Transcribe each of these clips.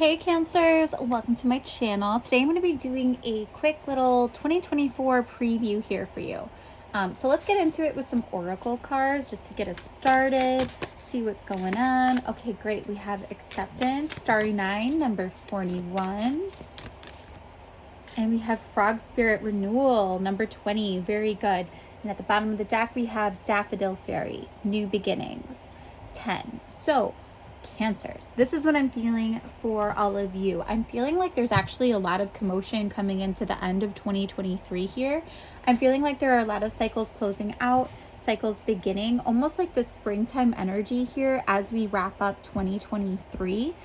Hey Cancers, welcome to my channel. Today I'm going to be doing a quick little 2024 preview here for you. So let's get into it with some oracle cards just to get us started, see what's going on. Okay, great. We have Acceptance, Starry 9, number 41. And we have Frog Spirit Renewal, number 20. Very good. And at the bottom of the deck, we have Daffodil Fairy, New Beginnings, 10. So, Cancers, this is what I'm feeling for all of you. I'm feeling like there's actually a lot of commotion coming into the end of 2023 here. I'm feeling like there are a lot of cycles closing out, cycles beginning, almost like the springtime energy here as we wrap up 2023.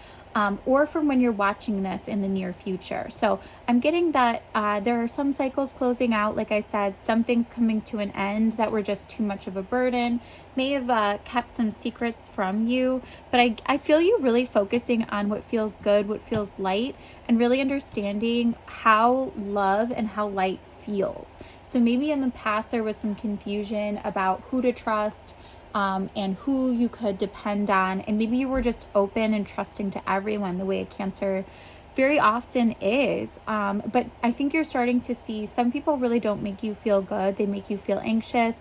Or from when you're watching this in the near future. So I'm getting that there are some cycles closing out. Like I said, some things coming to an end that were just too much of a burden, may have kept some secrets from you. But I feel you really focusing on what feels good, what feels light, and really understanding how love and how light feels. So maybe in the past there was some confusion about who to trust, and who you could depend on. And maybe you were just open and trusting to everyone the way a Cancer very often is. But I think you're starting to see some people really don't make you feel good. They make you feel anxious.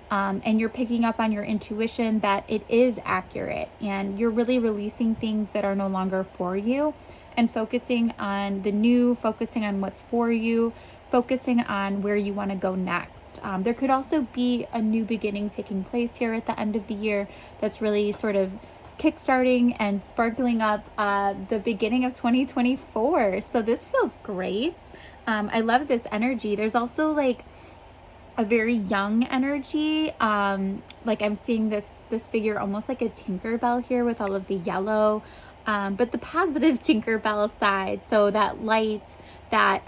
And you're picking up on your intuition that it is accurate. And you're really releasing things that are no longer for you and focusing on the new, focusing on what's for you, focusing on where you want to go next. There could also be a new beginning taking place here at the end of the year that's really sort of kickstarting and sparkling up the beginning of 2024. So this feels great. I love this energy. There's also like a very young energy. Like I'm seeing this figure almost like a Tinkerbell here with all of the yellow. But the positive Tinkerbell side, so that light, that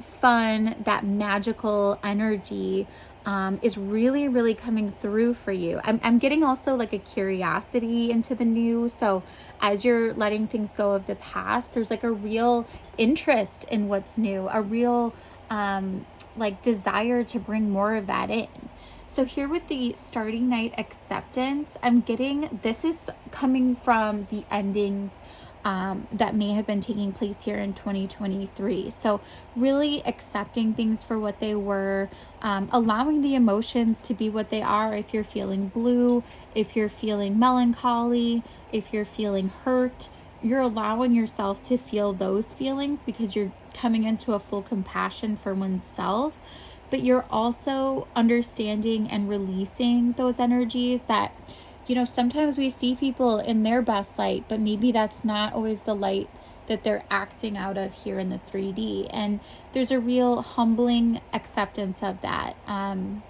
fun, that magical energy is really, really coming through for you. I'm getting also like a curiosity into the new. So as you're letting things go of the past, there's like a real interest in what's new, a real like desire to bring more of that in. So here with the starting night Acceptance, I'm getting this is coming from the endings that may have been taking place here in 2023. So really accepting things for what they were, allowing the emotions to be what they are. If you're feeling blue, if you're feeling melancholy, if you're feeling hurt, you're allowing yourself to feel those feelings because you're coming into a full compassion for oneself. But you're also understanding and releasing those energies that, sometimes we see people in their best light, but maybe that's not always the light that they're acting out of here in the 3D. And there's a real humbling acceptance of that. And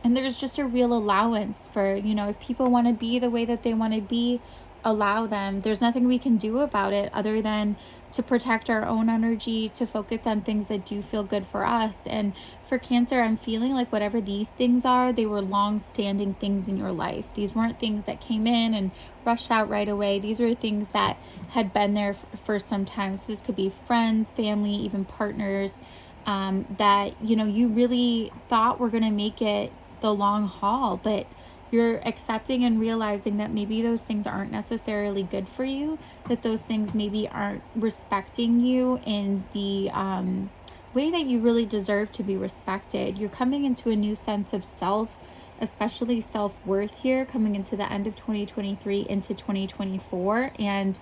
there's just a real allowance for, if people want to be the way that they want to be, allow them. There's nothing we can do about it other than to protect our own energy, to focus on things that do feel good for us. And for Cancer, I'm feeling like whatever these things are, they were long-standing things in your life. These weren't things that came in and rushed out right away. These were things that had been there for some time. So this could be friends, family, even partners, that, you really thought were going to make it the long haul, but you're accepting and realizing that maybe those things aren't necessarily good for you, that those things maybe aren't respecting you in the way that you really deserve to be respected. You're coming into a new sense of self, especially self-worth here, coming into the end of 2023 into 2024. And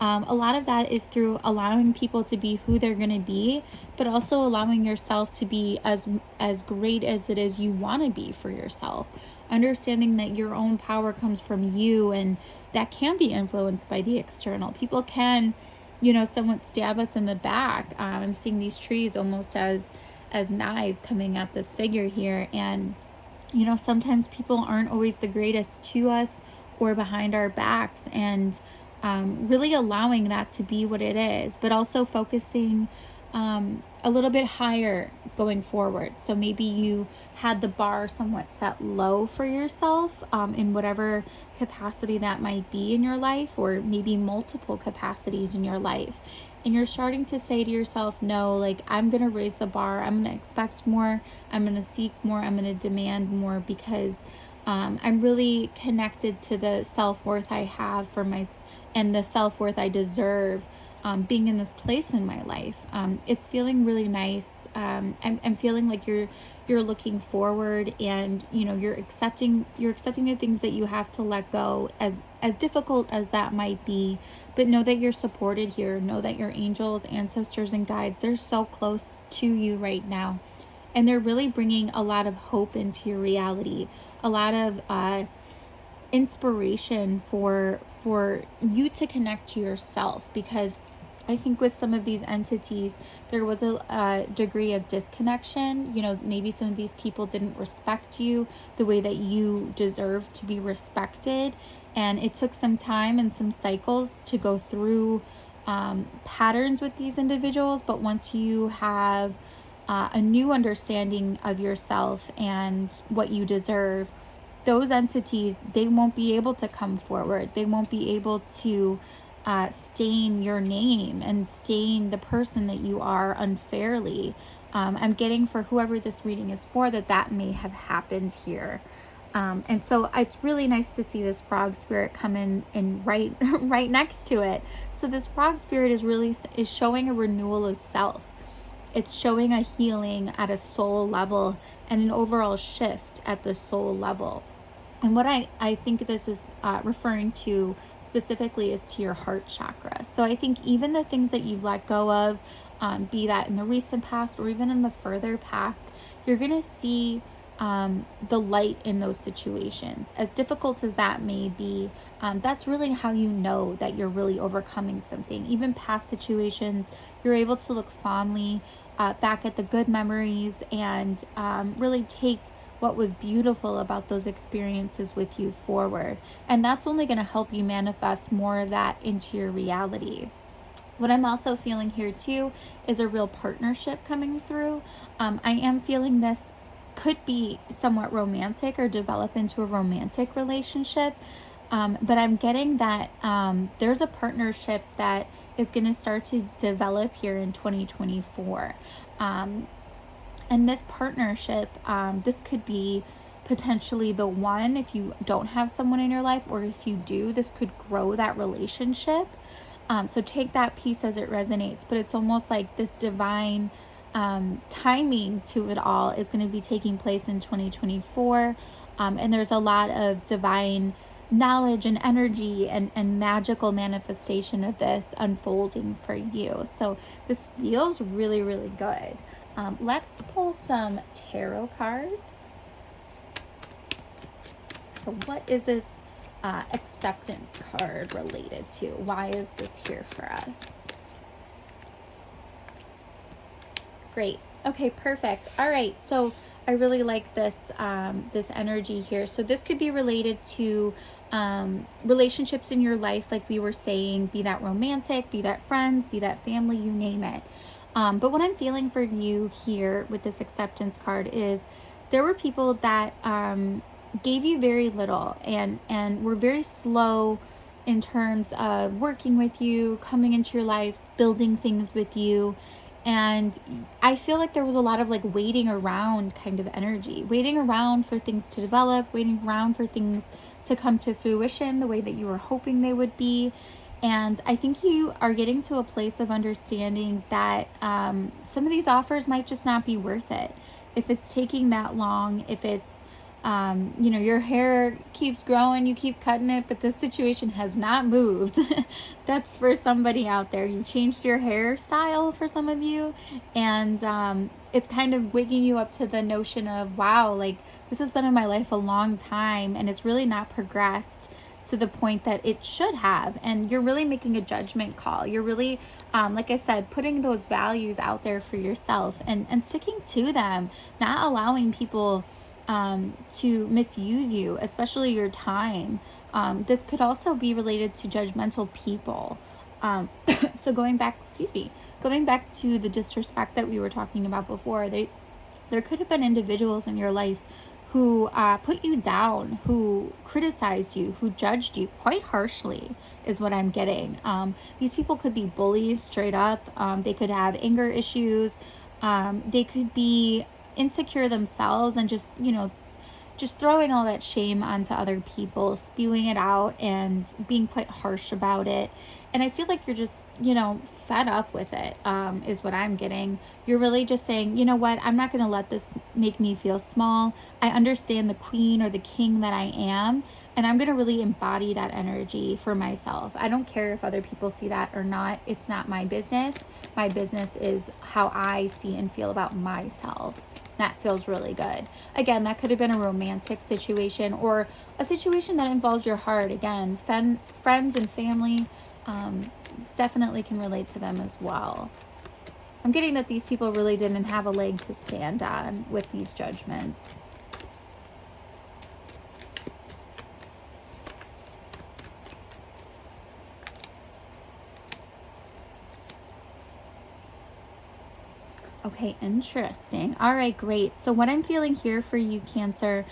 a lot of that is through allowing people to be who they're going to be, but also allowing yourself to be as great as it is you want to be for yourself. Understanding that your own power comes from you, and that can be influenced by the external. People can, somewhat stab us in the back. I'm seeing these trees almost as knives coming at this figure here. And, sometimes people aren't always the greatest to us or behind our backs. And really allowing that to be what it is, but also focusing a little bit higher going forward. So maybe you had the bar somewhat set low for yourself in whatever capacity that might be in your life, or maybe multiple capacities in your life. And you're starting to say to yourself, no, like I'm going to raise the bar. I'm going to expect more. I'm going to seek more. I'm going to demand more because I'm really connected to the self-worth I have for my and the self-worth I deserve being in this place in my life. It's feeling really nice. I'm feeling like you're looking forward, and you're accepting the things that you have to let go, as difficult as that might be. But know that you're supported here. Know that your angels, ancestors, and guides, they're so close to you right now, and they're really bringing a lot of hope into your reality, a lot of inspiration for you to connect to yourself. Because I think with some of these entities, there was a degree of disconnection. Maybe some of these people didn't respect you the way that you deserve to be respected. And it took some time and some cycles to go through patterns with these individuals. But once you have a new understanding of yourself and what you deserve, those entities, they won't be able to come forward. They won't be able to stain your name and stain the person that you are unfairly. I'm getting, for whoever this reading is for, that may have happened here. And so it's really nice to see this frog spirit come in right right next to it. So this frog spirit is showing a renewal of self. It's showing a healing at a soul level and an overall shift at the soul level. And what I think this is referring to specifically is to your heart chakra. So I think even the things that you've let go of, be that in the recent past or even in the further past, you're going to see the light in those situations. As difficult as that may be, that's really how you know that you're really overcoming something. Even past situations, you're able to look fondly back at the good memories and really take what was beautiful about those experiences with you forward. And that's only going to help you manifest more of that into your reality. What I'm also feeling here too is a real partnership coming through. I am feeling this could be somewhat romantic or develop into a romantic relationship. But I'm getting that there's a partnership that is going to start to develop here in 2024. And this partnership, this could be potentially the one if you don't have someone in your life, or if you do, this could grow that relationship. So take that piece as it resonates, but it's almost like this divine timing to it all is going to be taking place in 2024. And there's a lot of divine knowledge and energy and magical manifestation of this unfolding for you. So this feels really, really good. Let's pull some tarot cards. So what is this acceptance card related to? Why is this here for us? Great. Okay, perfect. All right. So I really like this this energy here. So this could be related to relationships in your life, like we were saying, be that romantic, be that friends, be that family, you name it. But what I'm feeling for you here with this acceptance card is there were people that gave you very little and were very slow in terms of working with you, coming into your life, building things with you. And I feel like there was a lot of like waiting around kind of energy, waiting around for things to develop, waiting around for things to come to fruition the way that you were hoping they would be. And I think you are getting to a place of understanding that some of these offers might just not be worth it. If it's taking that long, if it's, your hair keeps growing, you keep cutting it, but this situation has not moved. That's for somebody out there. You changed your hairstyle for some of you, and it's kind of waking you up to the notion of, wow, like this has been in my life a long time and it's really not progressed to the point that it should have. And you're really making a judgment call. You're really, like I said, putting those values out there for yourself and sticking to them, not allowing people to misuse you, especially your time. This could also be related to judgmental people. So going back to the disrespect that we were talking about before, there could have been individuals in your life who put you down, who criticized you, who judged you quite harshly, is what I'm getting. These people could be bullies straight up. They could have anger issues. They could be insecure themselves and just, just throwing all that shame onto other people, spewing it out and being quite harsh about it. And I feel like you're just, fed up with it, is what I'm getting. You're really just saying, you know what, I'm not going to let this make me feel small. I understand the queen or the king that I am, and I'm going to really embody that energy for myself. I don't care if other people see that or not. It's not my business. My business is how I see and feel about myself. That feels really good. Again, that could have been a romantic situation or a situation that involves your heart. Again, friends and family, definitely can relate to them as well. I'm getting that these people really didn't have a leg to stand on with these judgments. Okay, interesting. All right, great. So what I'm feeling here for you, Cancer,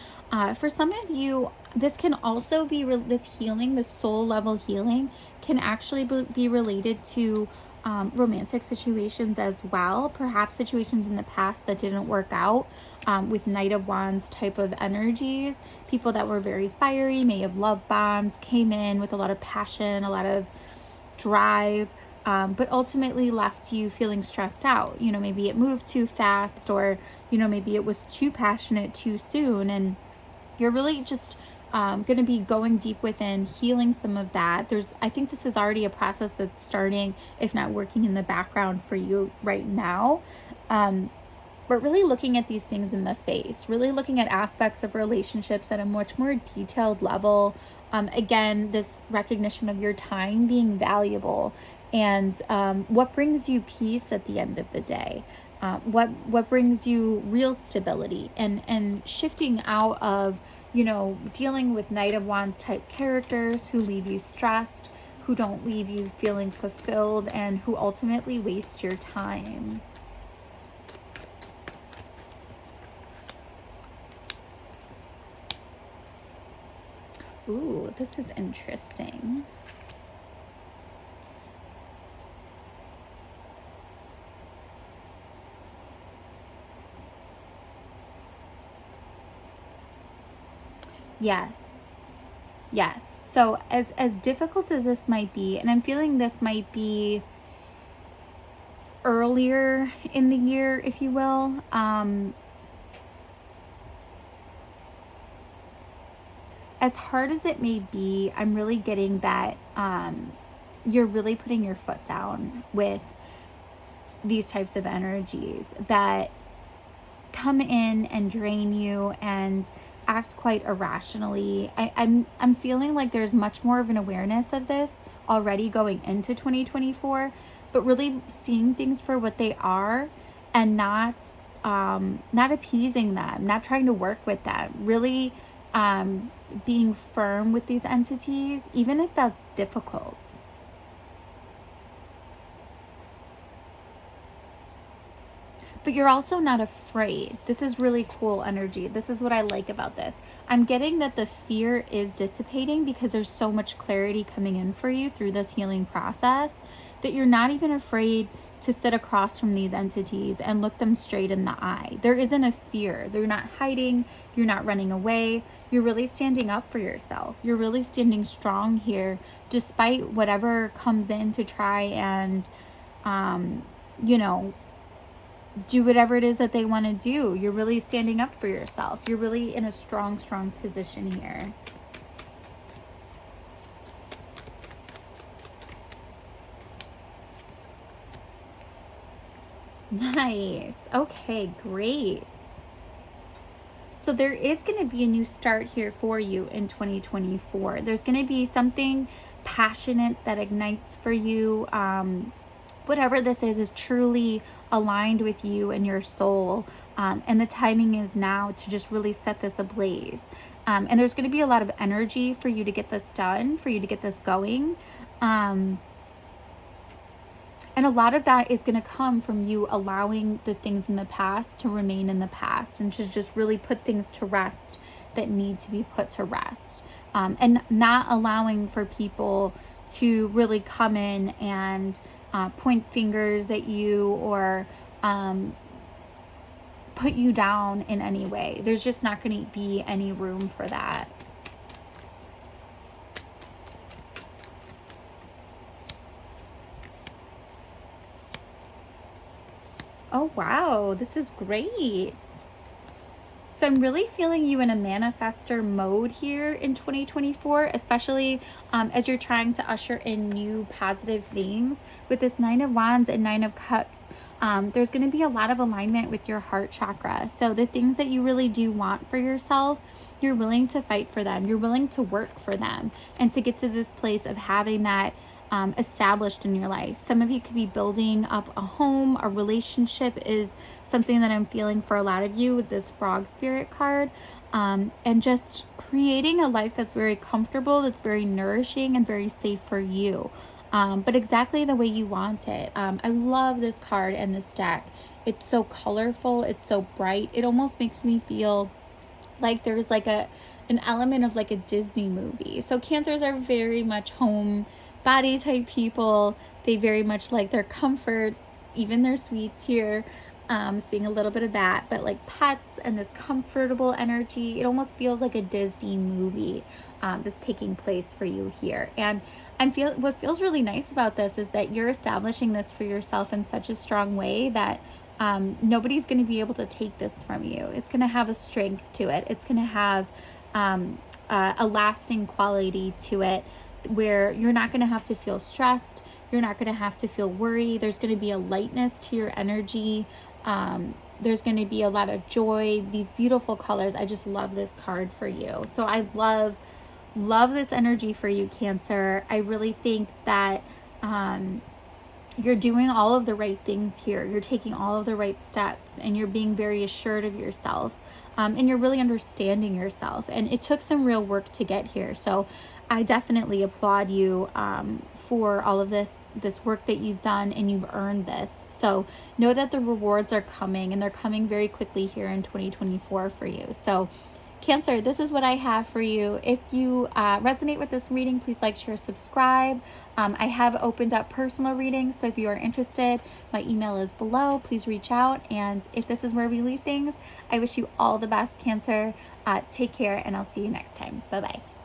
for some of you, this can also be this healing, this soul level healing can actually be related to romantic situations as well. Perhaps situations in the past that didn't work out, with Knight of Wands type of energies. People that were very fiery, may have love bombed, came in with a lot of passion, a lot of drive, but ultimately left you feeling stressed out. Maybe it moved too fast, or, maybe it was too passionate too soon. And you're really just going to be going deep within, healing some of that. I think this is already a process that's starting, if not working in the background for you right now. But really looking at these things in the face, really looking at aspects of relationships at a much more detailed level. Again, this recognition of your time being valuable, and what brings you peace at the end of the day. What brings you real stability, and shifting out of, dealing with Knight of Wands type characters who leave you stressed, who don't leave you feeling fulfilled, and who ultimately waste your time. Ooh, this is interesting. Yes. Yes. So as difficult as this might be, and I'm feeling this might be earlier in the year, if you will, as hard as it may be, I'm really getting that you're really putting your foot down with these types of energies that come in and drain you and act quite irrationally. I'm feeling like there's much more of an awareness of this already going into 2024, but really seeing things for what they are, and not appeasing them, not trying to work with them, really being firm with these entities, even if that's difficult. But you're also not afraid. This is really cool energy. This is what I like about this. I'm getting that the fear is dissipating because there's so much clarity coming in for you through this healing process, that you're not even afraid to sit across from these entities and look them straight in the eye. There isn't a fear. They're not hiding. You're not running away. You're really standing up for yourself. You're really standing strong here, despite whatever comes in to try and, do whatever it is that they want to do. You're really standing up for yourself. You're really in a strong, strong position here. Nice. Okay, great. So there is going to be a new start here for you in 2024. There's going to be something passionate that ignites for you. Whatever this is truly aligned with you and your soul. And the timing is now to just really set this ablaze. And there's going to be a lot of energy for you to get this done, for you to get this going. And a lot of that is going to come from you allowing the things in the past to remain in the past, and to just really put things to rest that need to be put to rest. And not allowing for people to really come in and point fingers at you, or put you down in any way. There's just not going to be any room for that. Oh, wow. This is great. So I'm really feeling you in a manifester mode here in 2024, especially as you're trying to usher in new positive things with this 9 of Wands and 9 of Cups. There's going to be a lot of alignment with your heart chakra. So the things that you really do want for yourself, you're willing to fight for them. You're willing to work for them and to get to this place of having that established in your life. Some of you could be building up a home. A relationship is something that I'm feeling for a lot of you with this Frog Spirit card. And just creating a life that's very comfortable, that's very nourishing and very safe for you. But exactly the way you want it. I love this card and this deck. It's so colorful. It's so bright. It almost makes me feel like there's like an element of like a Disney movie. So Cancers are very much home body type people. They very much like their comforts, even their sweets here. Seeing a little bit of that, but like pets and this comfortable energy. It almost feels like a Disney movie that's taking place for you here. And what feels really nice about this is that you're establishing this for yourself in such a strong way that nobody's going to be able to take this from you. It's going to have a strength to it. It's going to have a lasting quality to it, where you're not going to have to feel stressed. You're not going to have to feel worried. There's going to be a lightness to your energy. There's going to be a lot of joy. These beautiful colors. I just love this card for you. So I love this energy for you, Cancer. I really think that you're doing all of the right things here. You're taking all of the right steps, and you're being very assured of yourself. And you're really understanding yourself. And it took some real work to get here. So I definitely applaud you for all of this work that you've done, and you've earned this. So know that the rewards are coming, and they're coming very quickly here in 2024 for you. So Cancer, this is what I have for you. If you resonate with this reading, please like, share, subscribe. I have opened up personal readings, so if you are interested, my email is below. Please reach out. And if this is where we leave things, I wish you all the best, Cancer. Take care, and I'll see you next time. Bye-bye.